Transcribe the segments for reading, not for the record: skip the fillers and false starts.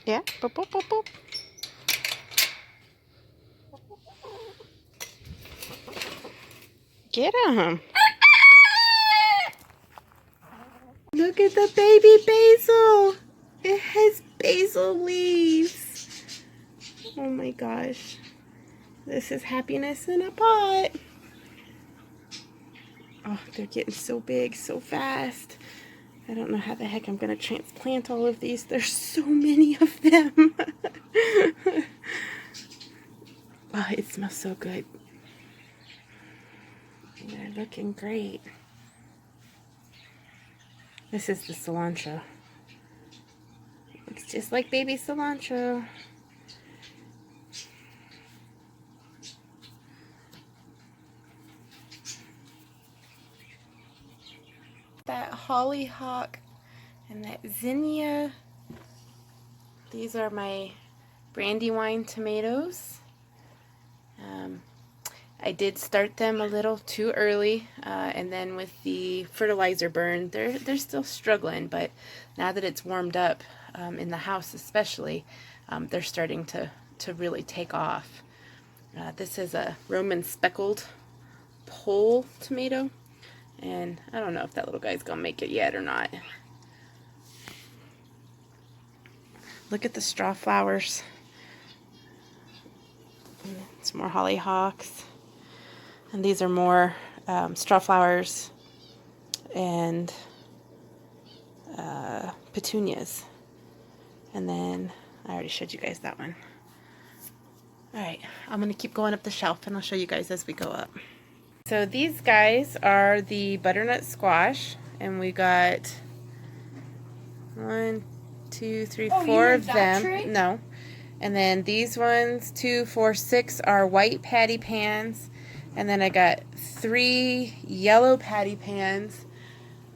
Yeah. Boop, boop, boop, boop. Get him. Look at the baby basil. It has basil leaves. Oh my gosh. This is happiness in a pot. Oh, they're getting so big so fast. I don't know how the heck I'm going to transplant all of these. There's so many of them. Oh, it smells so good. They're looking great. This is the cilantro. Looks just like baby cilantro. That hollyhock and that zinnia. These are my brandywine tomatoes. I did start them a little too early, and then with the fertilizer burn, they're still struggling, but now that it's warmed up, in the house especially, they're starting to really take off. This is a Roman speckled pole tomato, and I don't know if that little guy's gonna make it yet or not. Look at the straw flowers. Some more hollyhocks. And these are more straw flowers and petunias. And then I already showed you guys that one. Alright, I'm going to keep going up the shelf and I'll show you guys as we go up. So these guys are the butternut squash, and we got 1, 2, 3, 4 of them. Tray? No. And then these ones, 2, 4, 6 are white patty pans. And then I got 3 yellow patty pans.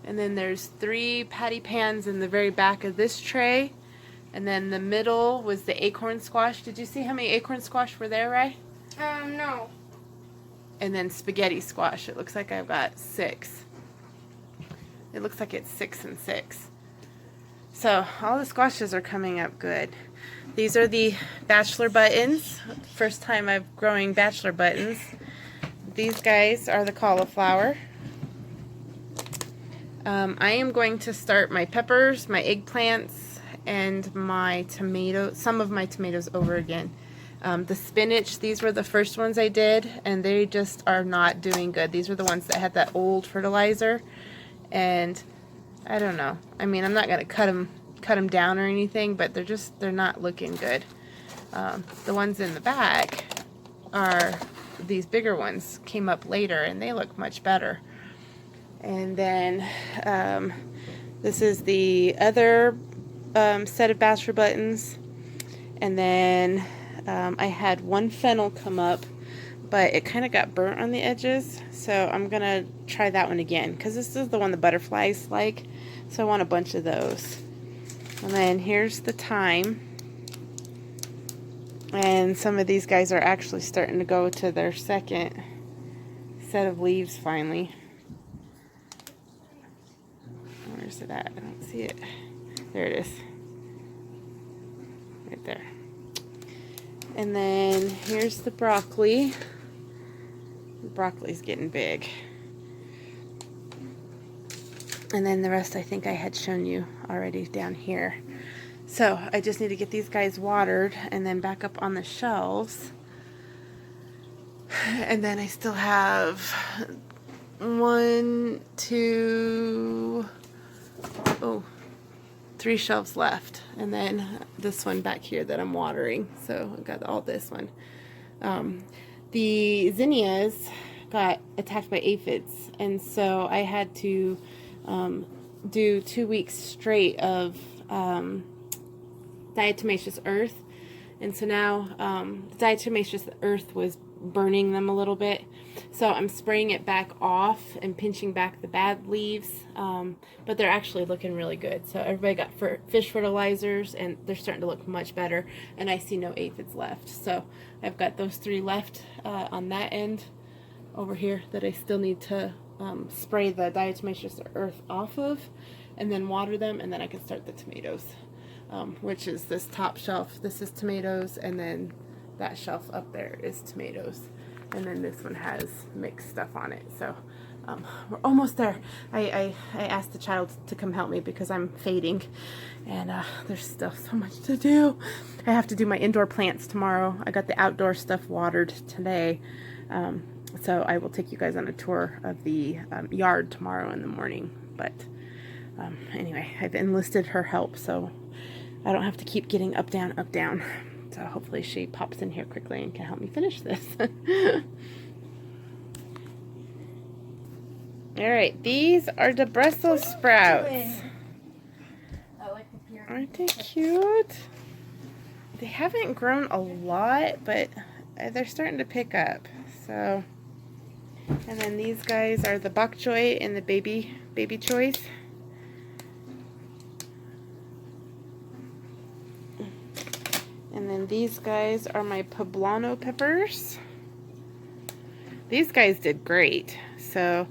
And then there's 3 patty pans in the very back of this tray. And then the middle was the acorn squash. Did you see how many acorn squash were there, Ray? No. And then spaghetti squash. It looks like I've got 6. It looks like it's 6 and 6. So all the squashes are coming up good. These are the bachelor buttons. First time I'm growing bachelor buttons. These guys are the cauliflower. I am going to start my peppers, my eggplants, and my tomato, some of my tomatoes over again. The spinach, these were the first ones I did, and they just are not doing good. These were the ones that had that old fertilizer, and I don't know. I mean, I'm not going to cut them down or anything, but they're not looking good. The ones in the back are these bigger ones, came up later, and they look much better. And then this is the other set of bachelor buttons. And then I had one fennel come up, but it kind of got burnt on the edges. So I'm going to try that one again, because this is the one the butterflies like. So I want a bunch of those. And then here's the thyme. And some of these guys are actually starting to go to their second set of leaves finally. Where's it at? I don't see it. There it is. Right there. And then here's the broccoli. The broccoli's getting big. And then the rest I think I had shown you already down here. So I just need to get these guys watered and then back up on the shelves. And then I still have 1, 2, 3 shelves left. And then this one back here that I'm watering. So I've got all this one. The zinnias got attacked by aphids. And so I had to do 2 weeks straight of diatomaceous earth, and so now the diatomaceous earth was burning them a little bit, so I'm spraying it back off and pinching back the bad leaves, but they're actually looking really good. So everybody got fish fertilizers, and they're starting to look much better, and I see no aphids left. So I've got those 3 left on that end over here that I still need to spray the diatomaceous earth off of, and then water them, and then I can start the tomatoes. which is this top shelf. This is tomatoes, and then that shelf up there is tomatoes. And then this one has mixed stuff on it. So we're almost there. I asked the child to come help me because I'm fading, and there's still so much to do. I have to do my indoor plants tomorrow. I got the outdoor stuff watered today. So I will take you guys on a tour of the yard tomorrow in the morning. But anyway, I've enlisted her help, so I don't have to keep getting up, down, up, down. So hopefully she pops in here quickly and can help me finish this. Alright, these are the Brussels sprouts. Aren't they cute? They haven't grown a lot, but they're starting to pick up. So, and then these guys are the bok choy and the baby choys. And then these guys are my poblano peppers. These guys did great. So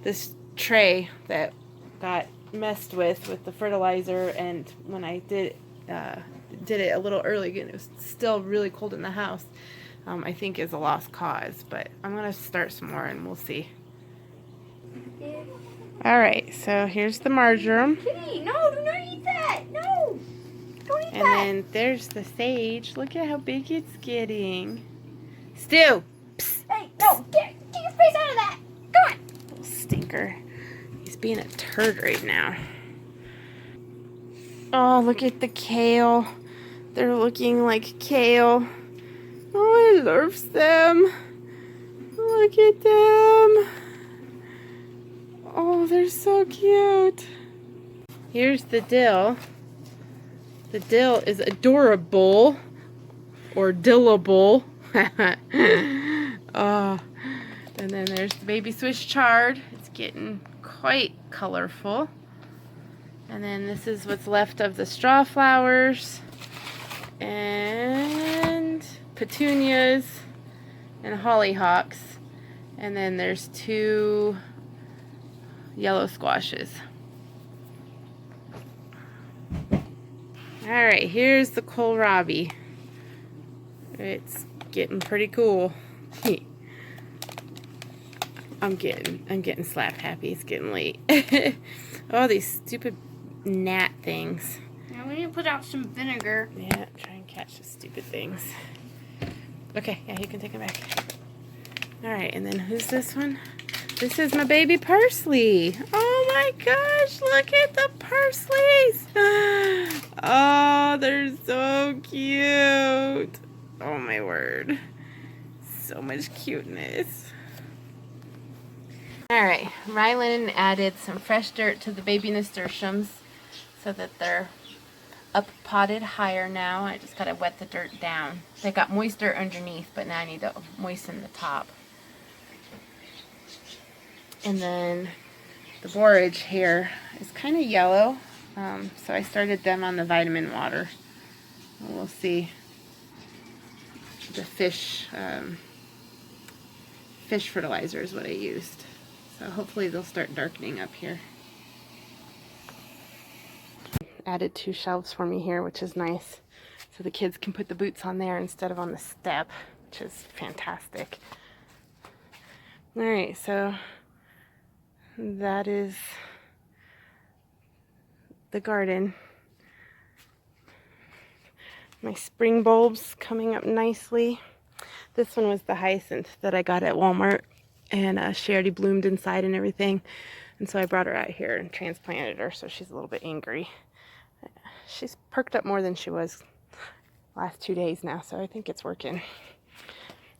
this tray that got messed with the fertilizer, and when I did it a little early again, it was still really cold in the house, I think is a lost cause. But I'm going to start some more and we'll see. Alright, so here's the marjoram. Kitty, no, do not eat that! No! Don't eat and that! then there's the sage. Look at how big it's getting. Stu! Psst. Hey, no! Get your face out of that! Come on! Little stinker. He's being a turd right now. Oh, look at the kale. They're looking like kale. Oh, I love them. Look at them. Oh, they're so cute. Here's the dill. The dill is adorable. Or dillable. Oh, and then there's the baby Swiss chard. It's getting quite colorful. And then this is what's left of the straw flowers. And petunias and hollyhocks. And then there's 2 yellow squashes. Alright, here's the kohlrabi. It's getting pretty cool. I'm getting slap happy. It's getting late. Oh, these stupid gnat things. Now we need to put out some vinegar. Yeah, try and catch the stupid things. Okay, yeah, you can take it back. Alright, and then who's this one? This is my baby parsley. Oh my gosh, look at the parslays. Oh, they're so cute. Oh my word. So much cuteness. Alright, Rylan added some fresh dirt to the baby nasturtiums so that they're up potted higher now. I just gotta wet the dirt down. They got moist dirt underneath, but now I need to moisten the top. And then the borage here is kind of yellow, so I started them on the vitamin water. We'll see. The fish fertilizer is what I used. So hopefully they'll start darkening up here. Added 2 shelves for me here, which is nice. So the kids can put the boots on there instead of on the step, which is fantastic. Alright, so that is the garden. My spring bulbs coming up nicely. This one was the hyacinth that I got at Walmart, and she already bloomed inside and everything, and so I brought her out here and transplanted her, so she's a little bit angry. She's perked up more than she was last 2 days now, so I think it's working.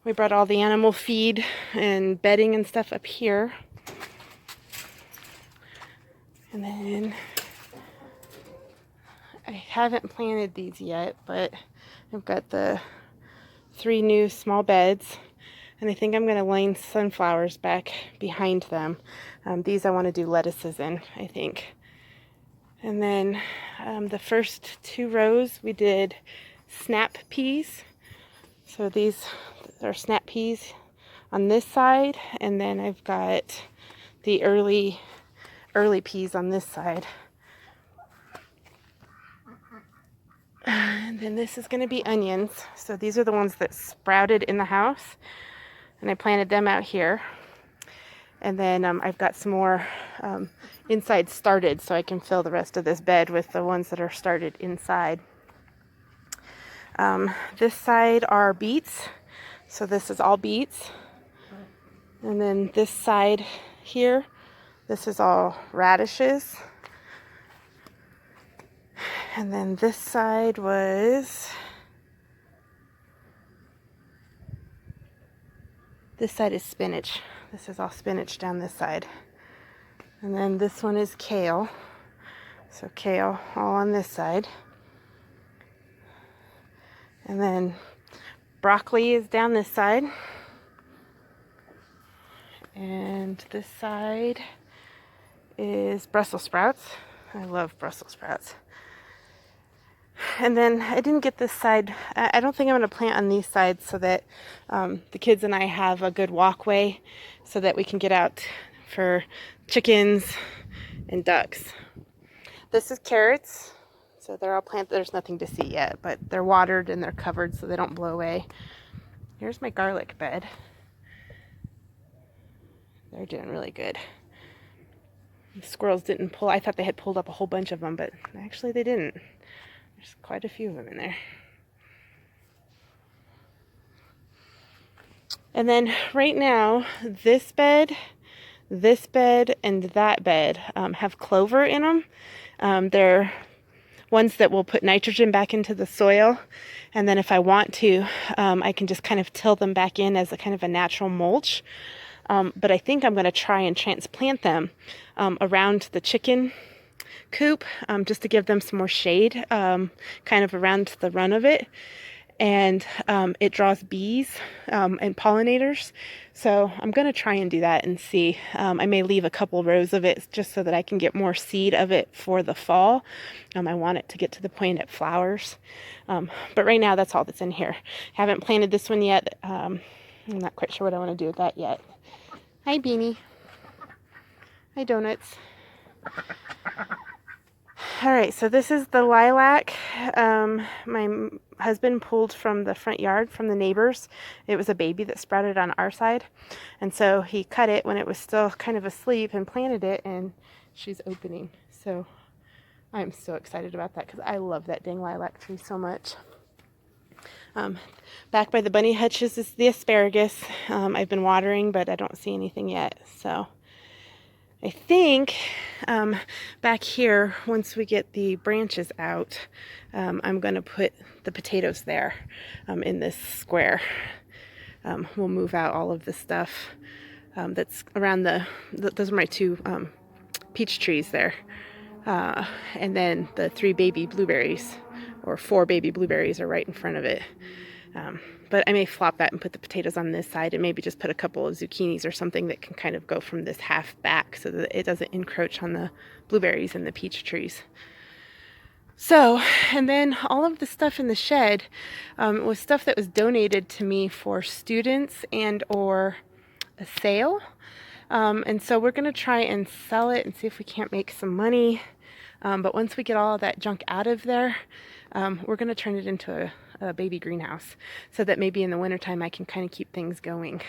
We brought all the animal feed and bedding and stuff up here. And then I haven't planted these yet, but I've got the 3 new small beds, and I think I'm going to line sunflowers back behind them. These I want to do lettuces in, I think. And then the first 2 rows we did snap peas. So these are snap peas on this side, and then I've got the early peas on this side. And then this is going to be onions. So these are the ones that sprouted in the house, and I planted them out here. And then I've got some more inside started, so I can fill the rest of this bed with the ones that are started inside. This side are beets, so this is all beets. And then this side here, this is all radishes. And then this side was, this side is spinach. This is all spinach down this side. And then this one is kale. So kale all on this side. And then broccoli is down this side. And this side is Brussels sprouts. I love Brussels sprouts. And then I didn't get this side. I don't think I'm going to plant on these sides so that the kids and I have a good walkway so that we can get out for chickens and ducks. This is carrots. So they're all planted. There's nothing to see yet, but they're watered and they're covered so they don't blow away. Here's my garlic bed. They're doing really good. The squirrels didn't pull. I thought they had pulled up a whole bunch of them, but actually they didn't. There's quite a few of them in there. And then right now, this bed, and that bed have clover in them. They're ones that will put nitrogen back into the soil. And then if I want to, I can just kind of till them back in as a kind of a natural mulch. But I think I'm going to try and transplant them around the chicken coop just to give them some more shade kind of around the run of it. And it draws bees and pollinators. So I'm going to try and do that and see. I may leave a couple rows of it just so that I can get more seed of it for the fall. I want it to get to the point it flowers. But right now that's all that's in here. I haven't planted this one yet. I'm not quite sure what I want to do with that yet. Hi, Beanie. Hi, Donuts. All right, so this is the lilac my husband pulled from the front yard from the neighbors. It was a baby that sprouted on our side. And so he cut it when it was still kind of asleep and planted it, and she's opening. So I'm so excited about that because I love that dang lilac tree so much. Back by the bunny hutches is the asparagus. I've been watering, but I don't see anything yet. So I think back here, once we get the branches out, I'm going to put the potatoes there in this square. We'll move out all of the stuff that's around those are my two peach trees there. And then the 3 baby blueberries, or 4 baby blueberries, are right in front of it. But I may flop that and put the potatoes on this side and maybe just put a couple of zucchinis or something that can kind of go from this half back so that it doesn't encroach on the blueberries and the peach trees. So, and then all of the stuff in the shed was stuff that was donated to me for students and or a sale. And so we're going to try and sell it and see if we can't make some money. But once we get all of that junk out of there, we're going to turn it into a baby greenhouse so that maybe in the wintertime I can kind of keep things going.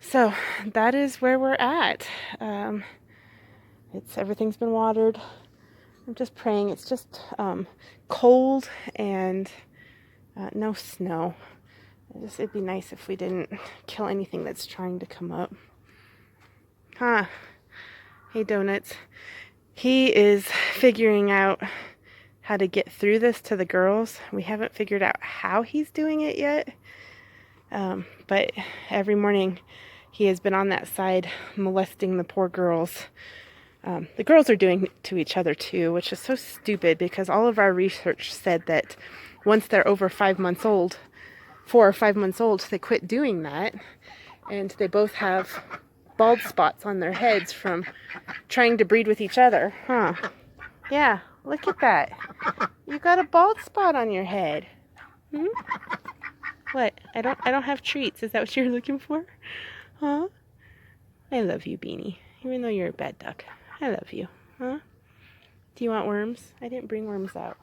So that is where we're at. Everything's been watered. I'm just praying. It's just cold and no snow. It'd be nice if we didn't kill anything that's trying to come up. Huh. Hey, Donuts. He is figuring out how to get through this to the girls. We haven't figured out how he's doing it yet. But every morning he has been on that side molesting the poor girls. The girls are doing it to each other too, which is so stupid because all of our research said that once they're over 5 months old, 4 or 5 months old, they quit doing that. And they both have bald spots on their heads from trying to breed with each other. Huh. Yeah, look at that. You got a bald spot on your head. Hmm? What? I don't have treats. Is that what you're looking for? Huh? I love you, Beanie. Even though you're a bad duck. I love you. Huh? Do you want worms? I didn't bring worms out.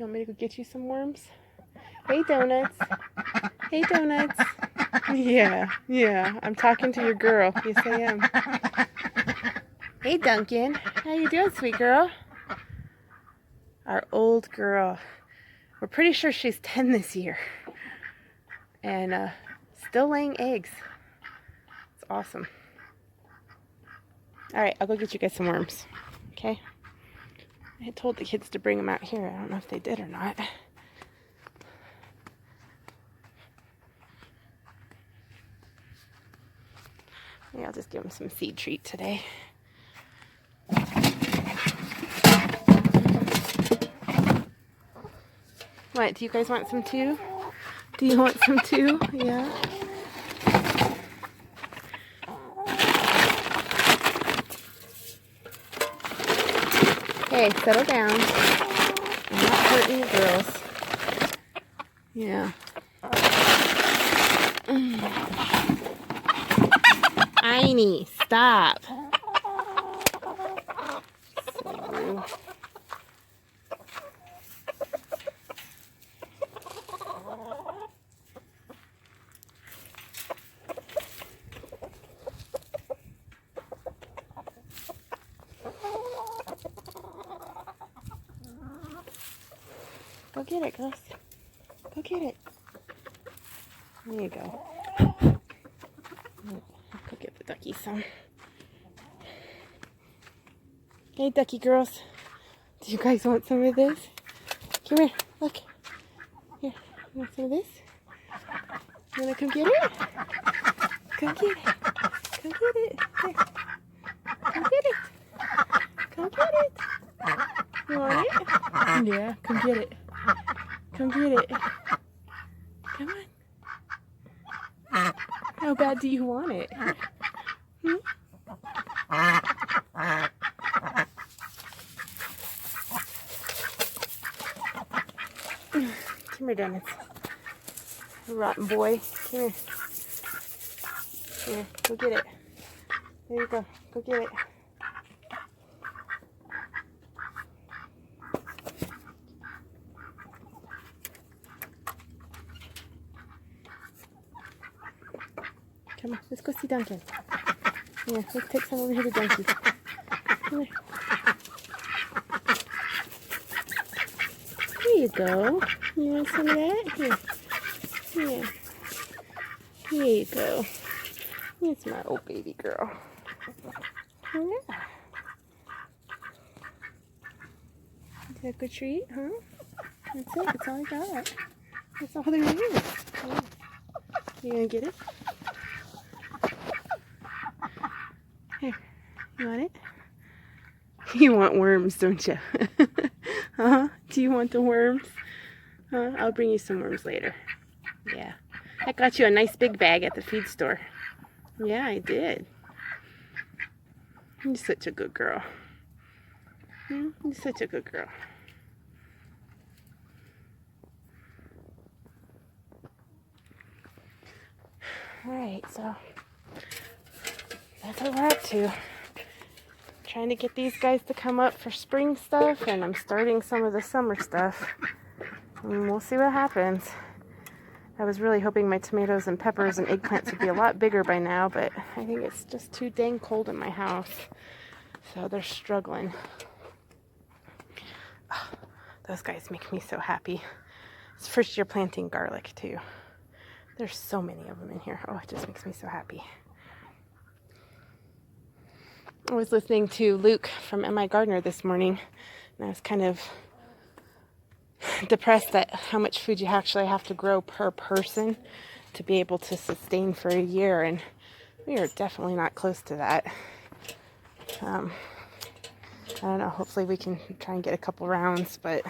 You want me to go get you some worms? Hey, Donuts. Hey, Donuts. Yeah, yeah. I'm talking to your girl. Yes, I am. Hey, Duncan. How you doing, sweet girl? Our old girl. We're pretty sure she's 10 this year. And still laying eggs. It's awesome. Alright, I'll go get you guys some worms. Okay? I had told the kids to bring them out here. I don't know if they did or not. Maybe I'll just give them some seed treat today. What, do you guys want some too? Do you want some too? Yeah? Okay, settle down. I'm not hurting the girls. Yeah. Aini, stop. So. Go get it, girls. Go get it. There you go. Go get the ducky some. Hey, ducky girls. Do you guys want some of this? Come here. Look. Here. You want some of this? You want to come get it? Come get it. Come get it. Here. Come get it. Come get it. You want it? Yeah, come get it. Come get it. Come on. How bad do you want it? Hmm? Come here, Donuts. Rotten boy. Come here. Here, go get it. There you go. Go get it. Come on, let's go see Duncan. Yeah, let's take some over here to Duncan. Come here. There you go. You want some of that? Here. Yeah. Here you go. It's my old baby girl. Yeah. Is that a good treat, huh? That's it. That's all I got. That's all there is. Yeah. You gonna get it? Here. You want it? You want worms, don't you? Huh? Do you want the worms? Huh? I'll bring you some worms later. Yeah. I got you a nice big bag at the feed store. Yeah, I did. You're such a good girl. You're such a good girl. Alright, so that's what we're up to. Trying to get these guys to come up for spring stuff, and I'm starting some of the summer stuff. And we'll see what happens. I was really hoping my tomatoes and peppers and eggplants would be a lot bigger by now, but I think it's just too dang cold in my house. So they're struggling. Oh, those guys make me so happy. It's first year planting garlic too. There's so many of them in here. Oh, it just makes me so happy. I was listening to Luke from M.I. Gardener this morning, and I was kind of depressed at how much food you actually have to grow per person to be able to sustain for a year, and we are definitely not close to that. I don't know, hopefully we can try and get a couple rounds, but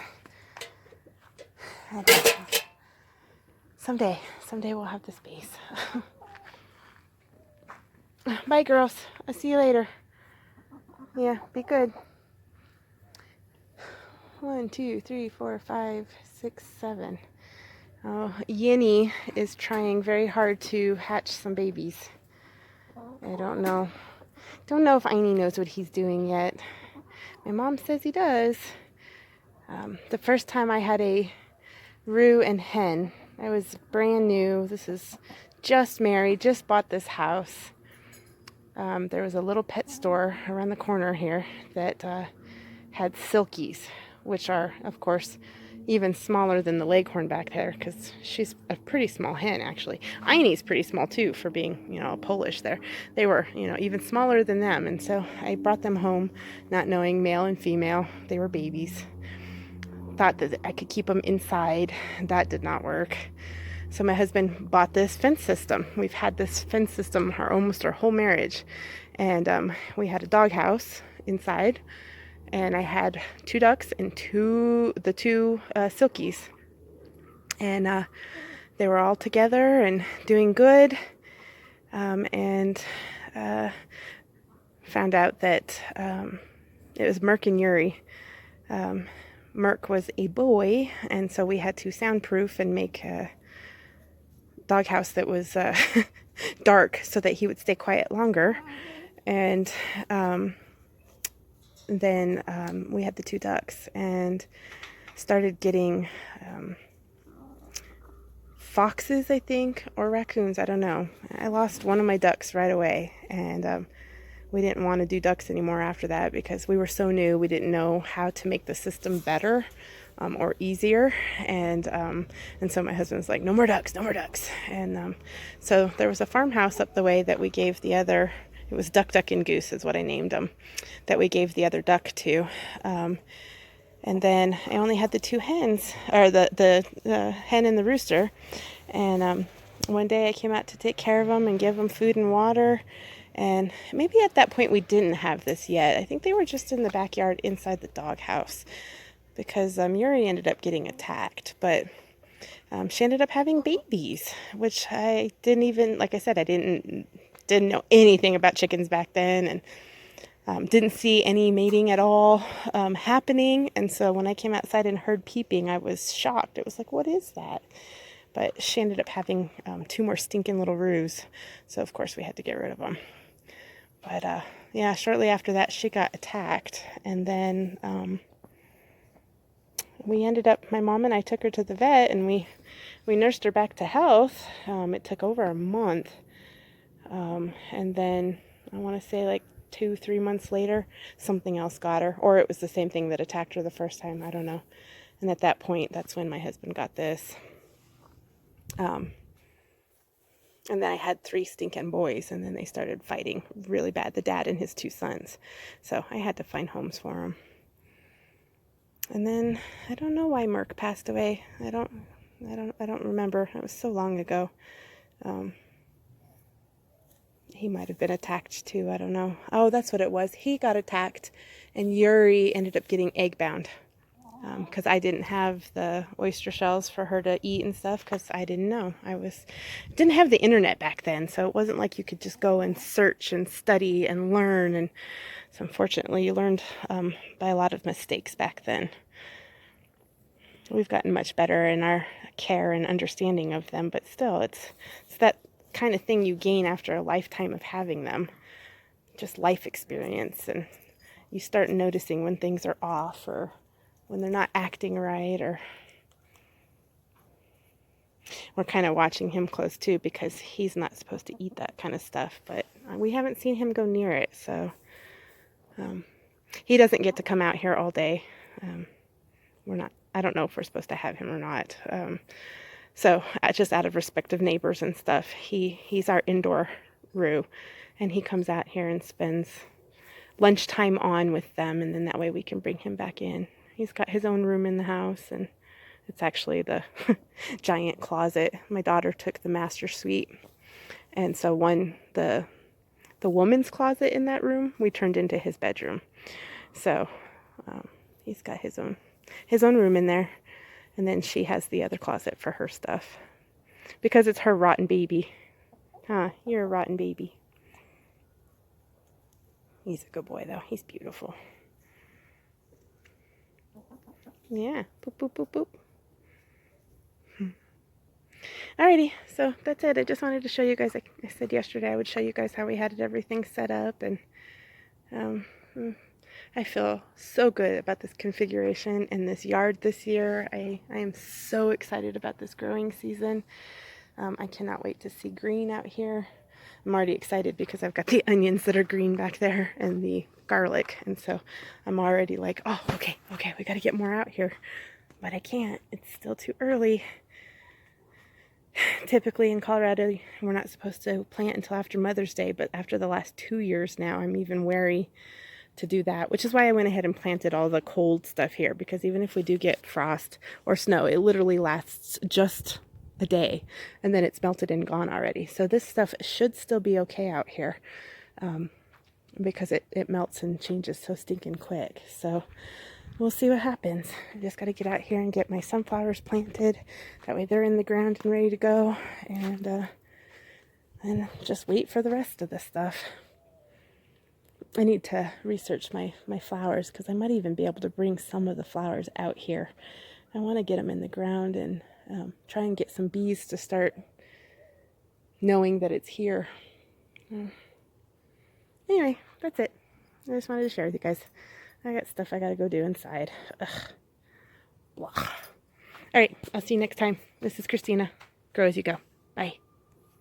I don't know. Someday we'll have the space. Bye, girls. I'll see you later. Yeah, be good. 1, 2, 3, 4, 5, 6, 7. Oh, Yinny is trying very hard to hatch some babies. I don't know. Don't know if Aini knows what he's doing yet. My mom says he does. The first time I had a roux and hen, I was brand new. This is just married, just bought this house. There was a little pet store around the corner here that had silkies, which are, of course, even smaller than the leghorn back there, because she's a pretty small hen, actually. Einie's pretty small, too, for being, you know, Polish there. They were, you know, even smaller than them, and so I brought them home, not knowing male and female. They were babies. Thought that I could keep them inside. That did not work. So my husband bought this fence system. We've had this fence system almost our whole marriage. And we had a doghouse inside. And I had 2 ducks and the two silkies. And they were all together and doing good. And found out that it was Merc and Yuri. Merc was a boy, and so we had to soundproof and make a doghouse that was dark so that he would stay quiet longer. And then we had the 2 ducks and started getting foxes, I think, or raccoons, I don't know. I lost one of my ducks right away, and we didn't want to do ducks anymore after that because we were so new. We didn't know how to make the system better or easier. And so my husband was like, no more ducks, no more ducks. And so there was a farmhouse up the way that we gave the other, it was Duck, Duck, and Goose is what I named them, that we gave the other duck to. And then I only had the 2 hens, or the hen and the rooster. And one day I came out to take care of them and give them food and water. And maybe at that point we didn't have this yet. I think they were just in the backyard inside the doghouse because Yuri ended up getting attacked. But she ended up having babies, which I didn't even, like I said, I didn't know anything about chickens back then, and didn't see any mating at all happening. And so when I came outside and heard peeping, I was shocked. It was like, what is that? But she ended up having 2 more stinking little roos. So of course we had to get rid of them. But yeah, shortly after that she got attacked. And then we ended up, my mom and I took her to the vet, and we nursed her back to health. It took over a month. And then I want to say like 2-3 months later, something else got her. Or it was the same thing that attacked her the first time. I don't know. And at that point, that's when my husband got this. And then I had 3 stinking boys, and then they started fighting really bad, the dad and his 2 sons. So I had to find homes for them. And then I don't know why Merc passed away. I don't remember. It was so long ago. He might have been attacked too. I don't know. Oh, that's what it was. He got attacked, and Yuri ended up getting egg bound. Because I didn't have the oyster shells for her to eat and stuff, because I didn't know. Didn't have the internet back then, so it wasn't like you could just go and search and study and learn. And so unfortunately, you learned by a lot of mistakes back then. We've gotten much better in our care and understanding of them, but still, it's that kind of thing you gain after a lifetime of having them. Just life experience, and you start noticing when things are off, or when they're not acting right. Or we're kind of watching him close too, because he's not supposed to eat that kind of stuff, but we haven't seen him go near it. So he doesn't get to come out here all day. I don't know if we're supposed to have him or not. So just out of respect of neighbors and stuff, he's our indoor roux, and he comes out here and spends lunchtime on with them, and then that way we can bring him back in. He's got his own room in the house, and it's actually the giant closet. My daughter took the master suite, and so the woman's closet in that room we turned into his bedroom. So he's got his own room in there, and then she has the other closet for her stuff, because it's her rotten baby. Huh, you're a rotten baby. He's a good boy though. He's beautiful. Yeah, boop, boop, boop, boop. Alrighty, so that's it. I just wanted to show you guys, like I said yesterday, I would show you guys how we had everything set up, and I feel so good about this configuration and this yard this year. I am so excited about this growing season. I cannot wait to see green out here. I'm already excited because I've got the onions that are green back there and the garlic. And so I'm already like, oh, okay, we got to get more out here. But I can't. It's still too early. Typically in Colorado, we're not supposed to plant until after Mother's Day, but after the last 2 years now, I'm even wary to do that, which is why I went ahead and planted all the cold stuff here, because even if we do get frost or snow, it literally lasts just a day and then it's melted and gone already. So this stuff should still be okay out here, because it melts and changes so stinking quick. So we'll see what happens. I just got to get out here and get my sunflowers planted. That way they're in the ground and ready to go, and just wait for the rest of the stuff. I need to research my flowers, because I might even be able to bring some of the flowers out here. I want to get them in the ground and try and get some bees to start knowing that it's here. Anyway, that's it. I just wanted to share with you guys. I got stuff I gotta go do inside. Ugh. Blah. Alright, I'll see you next time. This is Christina. Grow as you go. Bye.